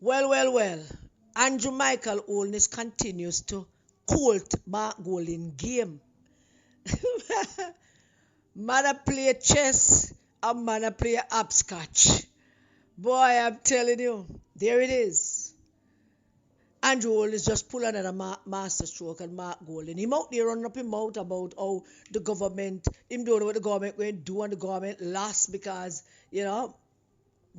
Well. Andrew Michael Holness continues to Colt Mark Golden game. Man play chess and man play hopscotch. Boy, I'm telling you, there it is. Andrew Holness just pull another masterstroke and Mark Golden. Him out there running up him mouth about how the government, him don't know what the government going to do and the government lost because,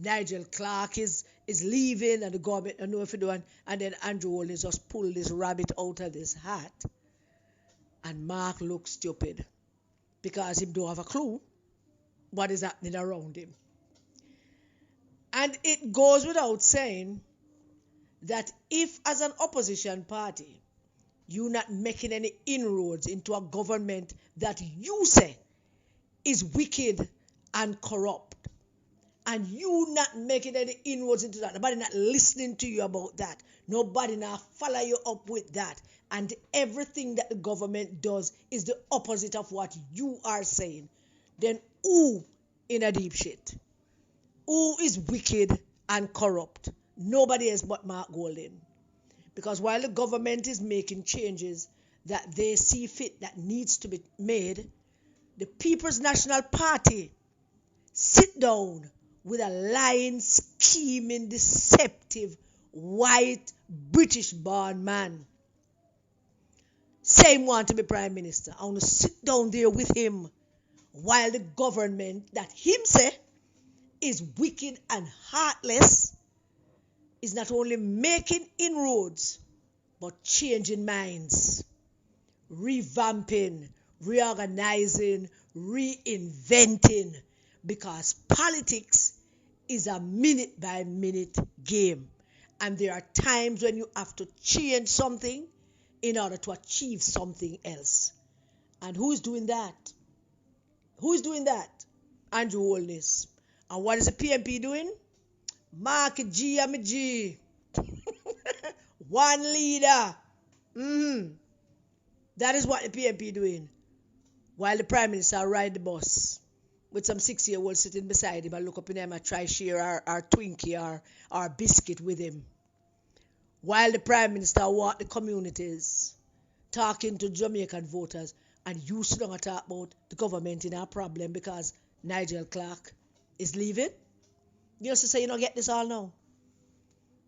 Nigel Clark is leaving and the government don't know if he do, and then Andrew Holness just pull this rabbit out of this hat. And Mark looks stupid because he don't have a clue what is happening around him. And it goes without saying that if as an opposition party you're not making any inroads into a government that you say is wicked and corrupt, and you not making any inroads into that, nobody not listening to you about that, nobody not follow you up with that, and everything that the government does is the opposite of what you are saying, then who in a deep shit? Who is wicked and corrupt? Nobody else but Mark Golden. Because while the government is making changes that they see fit that needs to be made, the People's National Party sit down with a lying, scheming, deceptive, white, British-born man. Say him want to be Prime Minister. I want to sit down there with him while the government that him say is wicked and heartless is not only making inroads but changing minds, revamping, reorganizing, reinventing, because politics is a minute by minute game, and there are times when you have to change something in order to achieve something else. And who's doing that? Andrew Holness. And what is the PMP doing? Mark G, I'm a G. One leader. That is what the PMP doing. While the Prime Minister ride the bus with some 6-year-olds sitting beside him and look up in him and try share our Twinkie or biscuit with him. While the Prime Minister walk the communities talking to Jamaican voters, and you sit down and talk about the government in our problem because Nigel Clark is leaving. You also say you don't get this all now.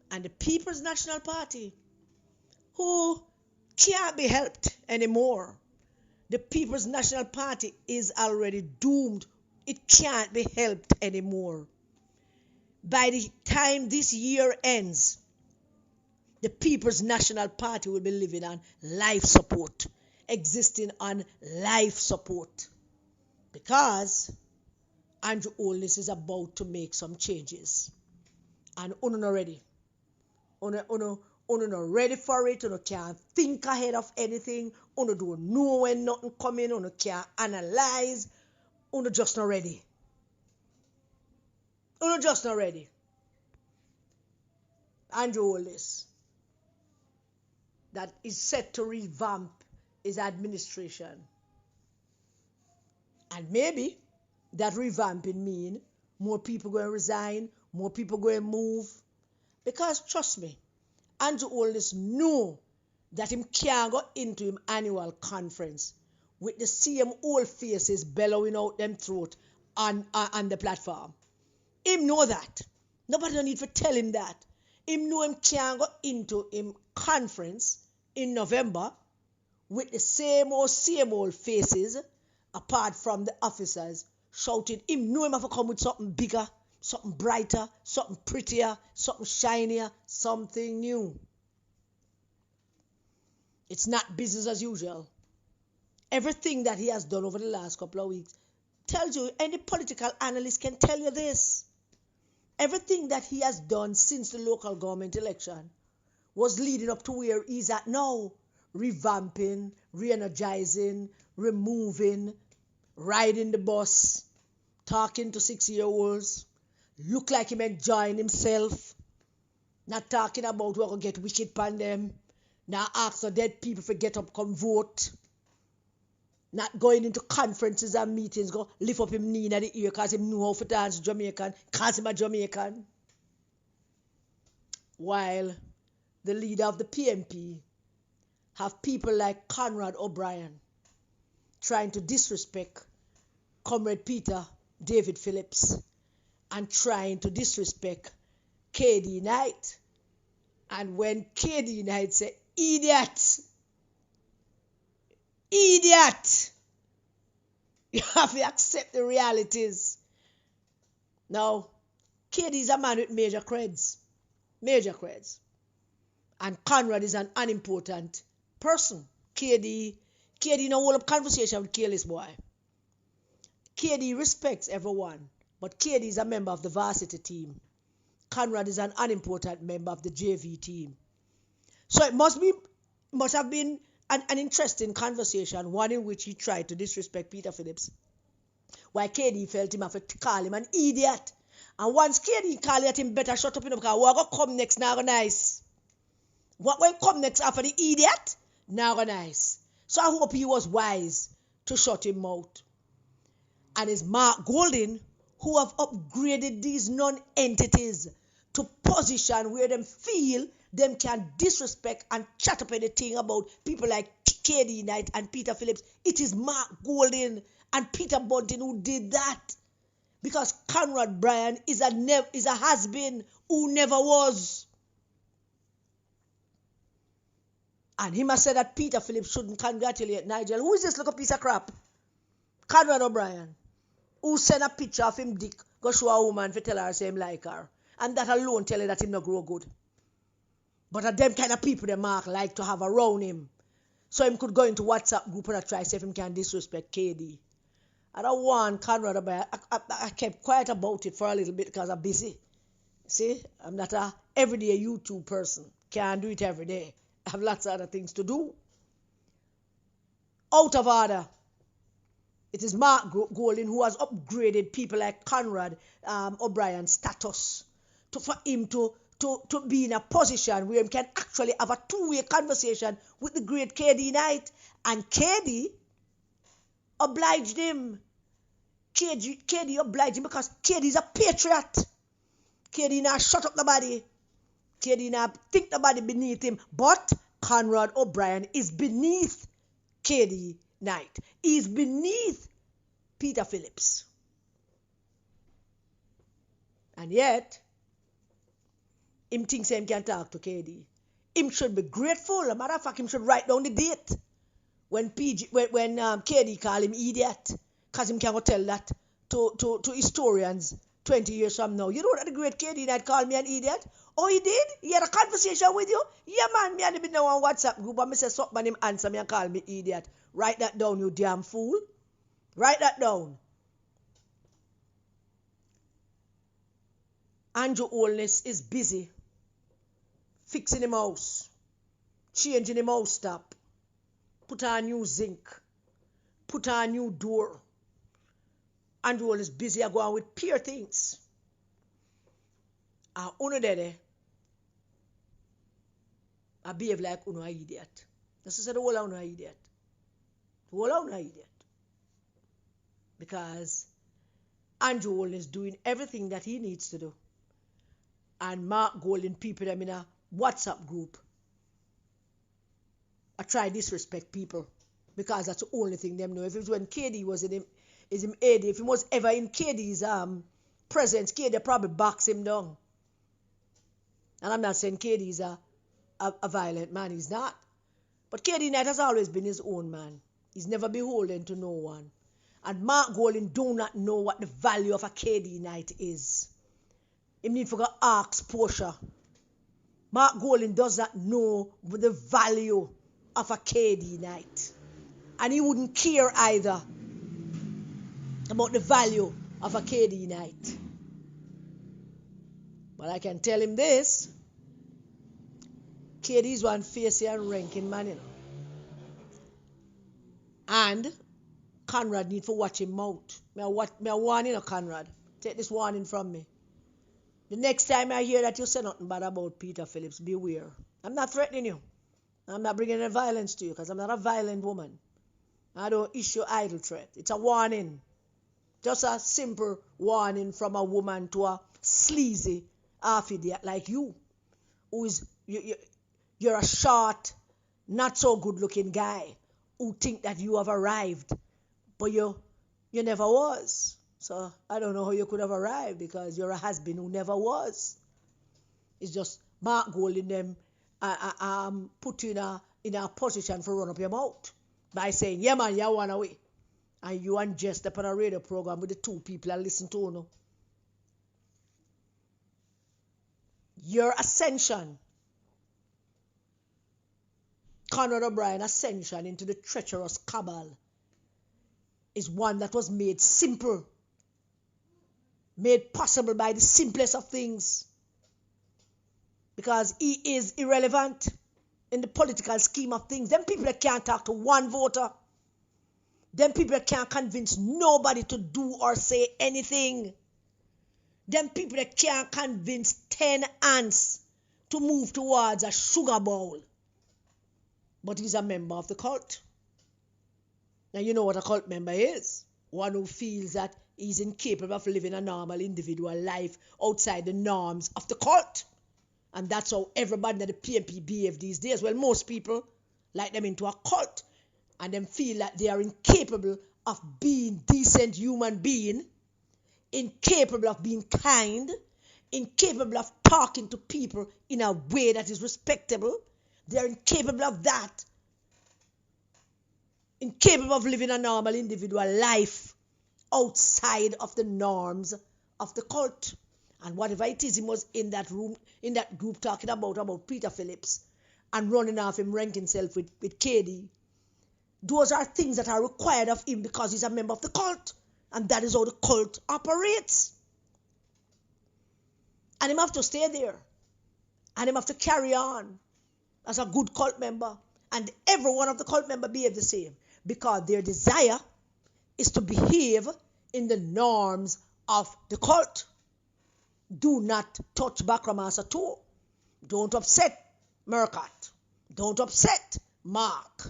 And the People's National Party, who can't be helped anymore. The People's National Party is already doomed. It can't be helped anymore. By the time this year ends, the People's National Party will be living on life support, existing on life support, because Andrew Holness is about to make some changes. And uno not ready. Uno not ready for it. Uno can't think ahead of anything. Uno don't know when nothing coming. Uno can't analyze. Uno just not ready. Andrew Holness, that is set to revamp his administration. And maybe that revamping mean more people going to resign, more people going to move. Because trust me, Andrew Holness know that him can't go into him annual conference with the same old faces bellowing out them throat on the platform. Him know that. Nobody don't need to tell him that. Him know him can't go into him conference in November with the same old faces, apart from the officers shouting. Him know him have to come with something bigger, something brighter, something prettier, something shinier, something new. It's not business as usual. Everything that he has done over the last couple of weeks tells you, any political analyst can tell you this. Everything that he has done since the local government election was leading up to where he's at now. Revamping, re-energizing, removing, riding the bus, talking to 6-year-olds, look like him enjoying himself, not talking about we're going to get wicked pan them, now ask the dead people to get up, come vote, not going into conferences and meetings, go lift up him knee in the ear because him know how to dance Jamaican, because him a Jamaican. while the leader of the PMP have people like Conrad O'Brien trying to disrespect Comrade Peter David Phillips and trying to disrespect KD Knight. And when KD Knight say, idiot, you have to accept the realities. Now, KD is a man with major creds. And Conrad is an unimportant person. KD no hold up conversation with careless boy. KD respects everyone, but KD is a member of the varsity team. Conrad is an unimportant member of the JV team. So it must have been an interesting conversation, one in which he tried to disrespect Peter Phillips, while KD felt him have to call him an idiot. And once KD called at him, better shut up, because what going to come next now go nice. What will come next after the idiot? Now go nice. So I hope he was wise to shut him out. And it's Mark Golding who have upgraded these non-entities to position where them feel them can disrespect and chat up anything about people like KD Knight and Peter Phillips. It is Mark Golding and Peter Bunting who did that. Because Conrad Bryan is a has-been who never was. And him has said that Peter Phillips shouldn't congratulate Nigel. Who is this little piece of crap? Conrad O'Brien. Who sent a picture of him dick, go show a woman for tell her say him like her. And that alone tell her that him not grow good. But at them kind of people that Mark like to have around him. So him could go into WhatsApp group and try to see if him can disrespect KD. I don't want Conrad O'Brien. I kept quiet about it for a little bit because I'm busy. See, I'm not a everyday YouTube person. Can't do it every day. I have lots of other things to do. Out of order. It is Mark Golding who has upgraded people like Conrad O'Brien's status for him to be in a position where he can actually have a two-way conversation with the great KD Knight. And KD obliged him. KD obliged him because KD is a patriot. KD now shut up nobody. KD now think nobody beneath him. But Conrad O'Brien is beneath KD Knight. He's beneath Peter Phillips. And yet, him thinks him can talk to KD. Him should be grateful. As a matter of fact, him should write down the date when KD call him idiot. Because him can't tell that to historians 20 years from now. You know that the great KD Knight called me an idiot? Oh, he did? He had a conversation with you? Yeah, man, me and him now on WhatsApp group, and I say something and him answer me and call me idiot. Write that down, you damn fool. Write that down. Andrew Holness is busy fixing him house, changing him house top, put on new zinc, put on new door. Andrew Holness busy going with pure things. And uno dede, I behave like uno an idiot. That's to say the whole of uno an idiot. The whole of uno an idiot. Because Andrew Holness doing everything that he needs to do. And Mark Golding people them in a WhatsApp group. I try disrespect people. Because that's the only thing them know. If it was when KD was in him, is him AD, if he was ever in KD's presence, KD probably backs him down. And I'm not saying KD is a violent man. He's not. But KD Knight has always been his own man. He's never beholden to no one. And Mark Golding do not know what the value of a KD Knight is. He need to go ask Portia. Mark Golding does not know the value of a KD Knight. And he wouldn't care either about the value of a KD Knight. But I can tell him this. KD is one facey and ranking man, you know. And Conrad need to watch him out. Me a warning of Conrad. Take this warning from me. The next time I hear that you say nothing bad about Peter Phillips, beware. I'm not threatening you. I'm not bringing any violence to you because I'm not a violent woman. I don't issue idle threat. It's a warning. Just a simple warning from a woman to a sleazy half idiot like you. who is you're a short, not so good looking guy who think that you have arrived, but you never was. So I don't know how you could have arrived, because you're a husband who never was. It's just Mark Gold in them put you in a position for run up your mouth by saying, yeah man, you want away. And you and Jess up on a radio program with the two people I listen to, you know. Your ascension, Conrad O'Brien ascension into the treacherous cabal, is one that was made simple, made possible by the simplest of things, because he is irrelevant in the political scheme of things. Them people that can't talk to one voter, them people that can't convince nobody to do or say anything, them people that can't convince 10 ants to move towards a sugar bowl. But he's a member of the cult. Now you know what a cult member is. One who feels that he's incapable of living a normal individual life outside the norms of the cult. And that's how everybody in the PNP behave these days. Well, most people like them into a cult, and them feel that they are incapable of being decent human being, incapable of being kind, incapable of talking to people in a way that is respectable. They are incapable of that. Incapable of living a normal individual life outside of the norms of the cult. And whatever it is, he was in that room, in that group, talking about Peter Phillips and running off him, ranking himself with KD. Those are things that are required of him because he's a member of the cult. And that is how the cult operates. And him have to stay there. And him have to carry on as a good cult member. And every one of the cult members behave the same, because their desire is to behave in the norms of the cult. Do not touch Bakramas at all. Don't upset Mercat. Don't upset Mark.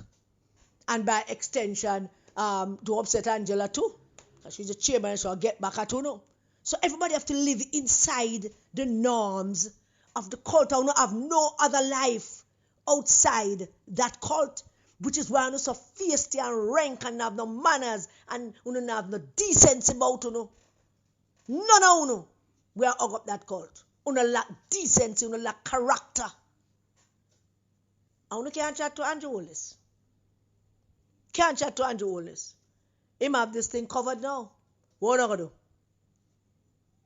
And by extension, don't upset Angela too, because she's a chairman, so I'll get back at you now. So everybody have to live inside the norms of the cult. I don't have no other life outside that cult, which is why I'm so feisty and rank and have no manners and you don't have no decency about you. None of you. We are hug up that cult. You don't lack decency, you don't lack character. And you can't chat to Andrew Holness. Can't chat to Andrew Holness. Him have this thing covered now. What are you going to do?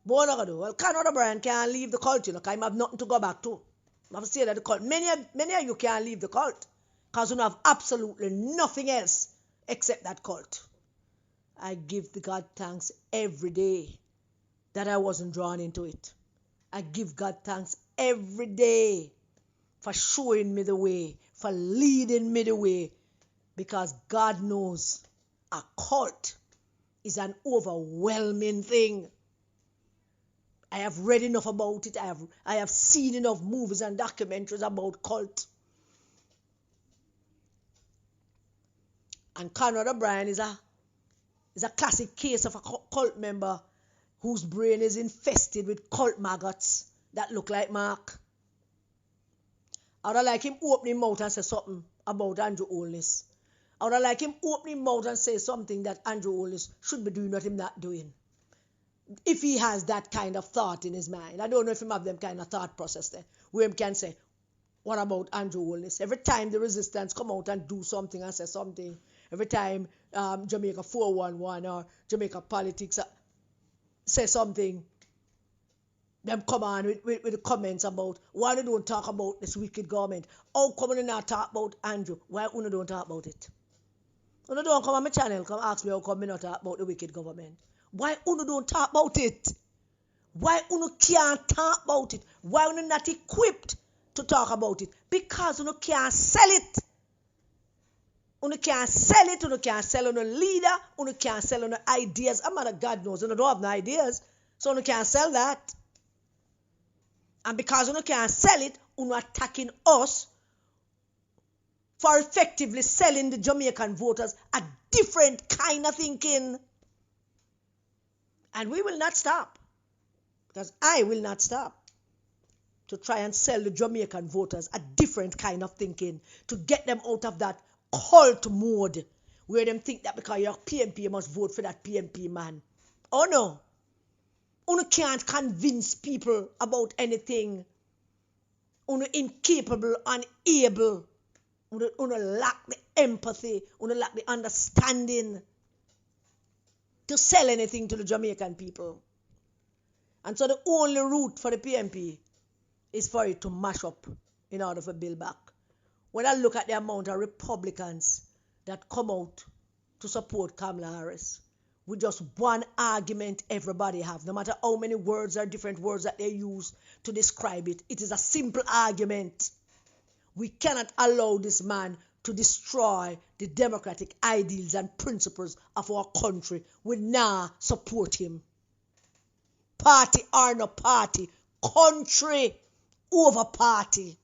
What are you going to do? Well, Conrad O'Brien can't leave the cult, you know, because he have nothing to go back to. I have to say that the cult, many of you can't leave the cult, because you don't have absolutely nothing else except that cult. I give the God thanks every day that I wasn't drawn into it. I give God thanks every day for showing me the way, for leading me the way, because God knows a cult is an overwhelming thing. I have read enough about it. I have seen enough movies and documentaries about cult. And Conrad O'Brien is a classic case of a cult member whose brain is infested with cult maggots that look like Mark. I would like him open his mouth and say something about Andrew Holness. I would like him open his mouth and say something that Andrew Holness should be doing, what him not doing. If he has that kind of thought in his mind. I don't know if he have them kind of thought process there, where he can say, what about Andrew Holness? Every time the resistance come out and do something and say something, every time Jamaica 411 or Jamaica Politics say something, them come on with the comments about why they don't talk about this wicked government. How come they not talk about Andrew? Why you don't talk about it? You don't come on my channel, come ask me how come I not talk about the wicked government. Why you don't talk about it? Why you can't talk about it? Why you not equipped to talk about it? Because you can't sell it. You can't sell it, you can't sell on a leader, you can't sell on ideas. A man of God knows you don't have no ideas, so you can't sell that. And because you can't sell it, you are attacking us for effectively selling the Jamaican voters a different kind of thinking. And we will not stop, because I will not stop. to try and sell the Jamaican voters a different kind of thinking, to get them out of that cult mode where them think that because you're PNP, you must vote for that PNP man. Oh no. You can't convince people about anything. You incapable, unable. You lack the empathy. You lack the understanding to sell anything to the Jamaican people. And so the only route for the PNP is for it to mash up in order for build back. When I look at the amount of Republicans that come out to support Kamala Harris, with just one argument everybody have, no matter how many words or different words that they use to describe it, it is a simple argument. We cannot allow this man to destroy the democratic ideals and principles of our country. We now support him. Party or no party, country over party.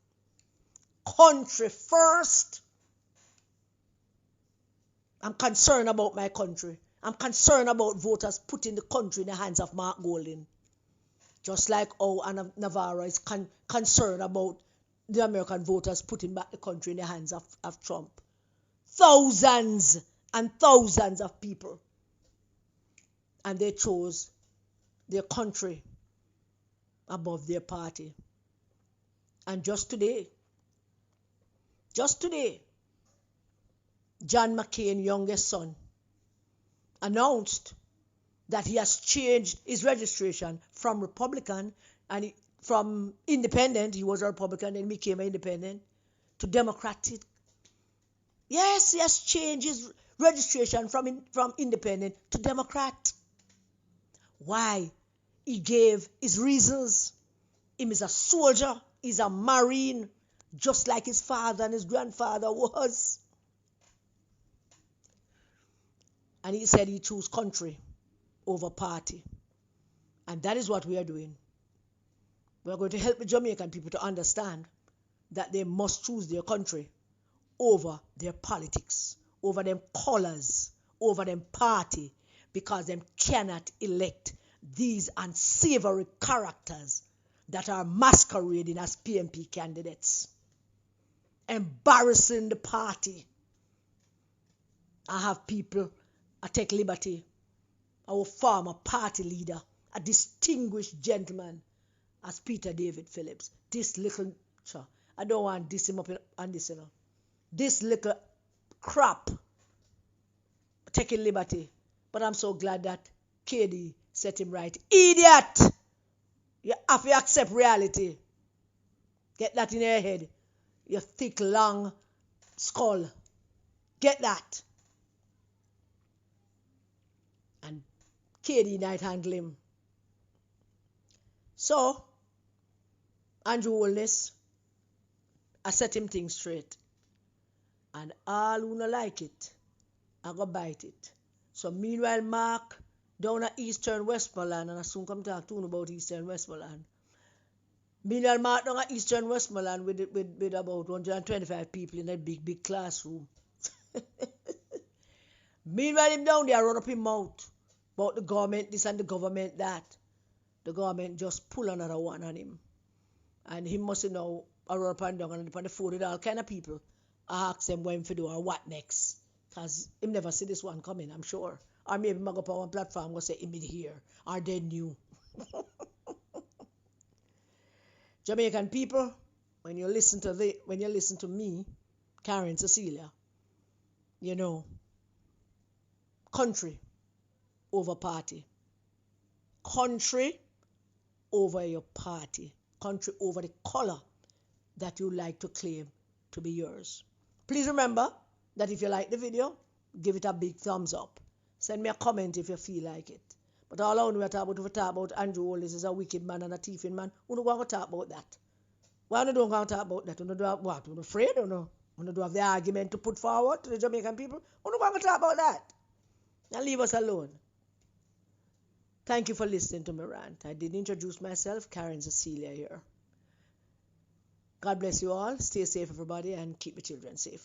Country first. I'm concerned about my country. I'm concerned about voters putting the country in the hands of Mark Golding. Just like how Anna Navarro is concerned about the American voters putting back the country in the hands of Trump. Thousands and thousands of people. And they chose their country above their party. And just today, John McCain's youngest son announced that he has changed his registration from Republican and from Independent, he was a Republican and became an Independent, to Democratic. Yes, he has changed his registration from Independent to Democrat. Why? He gave his reasons. He is a soldier, he's a Marine, just like his father and his grandfather was. And he said he chose country over party. And that is what we are doing. We are going to help the Jamaican people to understand that they must choose their country over their politics, over them colors, over them party, because them cannot elect these unsavory characters that are masquerading as PNP candidates, embarrassing the party. I have people, I take liberty, our former party leader, a distinguished gentleman as Peter David Phillips. This little, I don't want to diss him up on this, this little crap, taking liberty. But I'm so glad that KD set him right. Idiot! You have to accept reality. Get that in your head. Your thick, long skull. Get that. And KD night handle him. So, Andrew Holness, I set him things straight. And all who don't like it, I go bite it. So meanwhile, Mark down at Eastern Westmoreland, and I soon come talk to you about Eastern Westmoreland. Meanwhile, Mark down at Eastern Westmoreland with about 125 people in that big classroom. Meanwhile, him down there run up his mouth about the government this and the government that. The government just pull another one on him. And he must know I run up and down and on the phone with all kind of people. I ask them what him to do or what next. Because he never see this one coming, I'm sure. Or maybe I go up on one platform and say, him is here. Or they knew. Jamaican people, when you listen to me, Karen Cecilia, you know, country over party. Country over your party. Country over the color that you like to claim to be yours. Please remember that if you like the video, give it a big thumbs up. Send me a comment if you feel like it. But all I want to talk about Andrew Holness is a wicked man and a thieving man. We don't want to talk about that. Why don't want to talk about that? We don't have what? We're afraid or no? We don't have the argument to put forward to the Jamaican people. We don't want to talk about that. Now leave us alone. Thank you for listening to my rant. I did introduce myself, Karen Cecilia here. God bless you all. Stay safe, everybody, and keep the children safe.